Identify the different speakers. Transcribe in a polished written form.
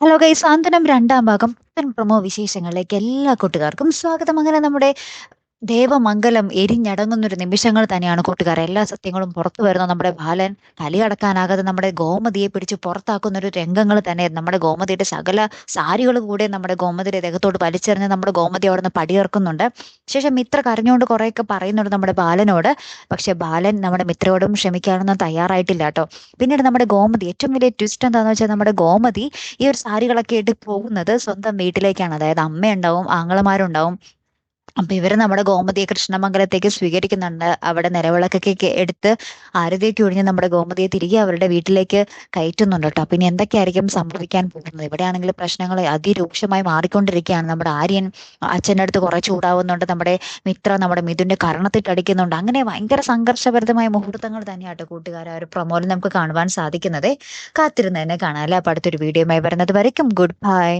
Speaker 1: Hello guys, സാന്ത്വനം രണ്ടാം ഭാഗം പുത്തൻ പ്രൊമോ വിശേഷങ്ങളിലേക്ക് എല്ലാ കൂട്ടുകാർക്കും സ്വാഗതം. അങ്ങനെ നമ്മുടെ ദേവമംഗലം എരിഞ്ഞടങ്ങുന്നൊരു നിമിഷങ്ങൾ തന്നെയാണ് കൂട്ടുകാർ. എല്ലാ സത്യങ്ങളും പുറത്തു വരുന്ന നമ്മുടെ ബാലൻ കലിയടക്കാനാകാതെ നമ്മുടെ ഗോമതിയെ പിടിച്ച് പുറത്താക്കുന്ന ഒരു രംഗങ്ങൾ തന്നെ. നമ്മുടെ ഗോമതിയുടെ സകല സാരികൾ കൂടെ നമ്മുടെ ഗോമതിയുടെ ദേഹത്തോട് വലിച്ചെറിഞ്ഞ് നമ്മുടെ ഗോമതി അവിടെ നിന്ന് പടിയിറക്കുന്നുണ്ട്. ശേഷം മിത്ര കരഞ്ഞുകൊണ്ട് കുറേയൊക്കെ പറയുന്നുണ്ട് നമ്മുടെ ബാലനോട്. പക്ഷെ ബാലൻ നമ്മുടെ മിത്രയോടും ക്ഷമിക്കാനൊന്നും തയ്യാറായിട്ടില്ല കേട്ടോ. പിന്നീട് നമ്മുടെ ഗോമതി ഏറ്റവും വലിയ ട്വിസ്റ്റ് എന്താണെന്ന് വെച്ചാൽ നമ്മുടെ ഗോമതി ഈ ഒരു സാരികളൊക്കെ ഇട്ട് പോകുന്നത് സ്വന്തം വീട്ടിലേക്കാണ്. അതായത് അമ്മയുണ്ടാവും, ആങ്ങളമാരുണ്ടാവും. അപ്പൊ ഇവര് നമ്മുടെ ഗോമതിയെ കൃഷ്ണമംഗലത്തേക്ക് സ്വീകരിക്കുന്നുണ്ട്. അവിടെ നിലവിളക്കൊക്കെ എടുത്ത് ആരതിയൊക്കെ ഒഴിഞ്ഞ് നമ്മുടെ ഗോമതിയെ തിരികെ അവരുടെ വീട്ടിലേക്ക് കയറ്റുന്നുണ്ട് കേട്ടോ. പിന്നെ എന്തൊക്കെയായിരിക്കും സംഭവിക്കാൻ പോകുന്നത്? ഇവിടെയാണെങ്കിൽ പ്രശ്നങ്ങൾ അതിരൂക്ഷമായി മാറിക്കൊണ്ടിരിക്കുകയാണ്. നമ്മുടെ ആര്യൻ അച്ഛൻ്റെ അടുത്ത് കുറെ ചൂടാവുന്നുണ്ട്. നമ്മുടെ മിത്ര നമ്മുടെ മിഥുന്റെ കർണത്തിട്ടടിക്കുന്നുണ്ട്. അങ്ങനെ ഭയങ്കര സംഘർഷഭരിതമായ മുഹൂർത്തങ്ങൾ തന്നെയാട്ടോ കൂട്ടുകാരെ ആ ഒരു പ്രൊമോയിൽ നമുക്ക് കാണുവാൻ സാധിക്കുന്നത്. കാത്തിരുന്ന് തന്നെ കാണാം അല്ലെ. അപ്പൊ അടുത്തൊരു വീഡിയോയുമായി വരുന്നത് വരയ്ക്കും ഗുഡ് ബൈ.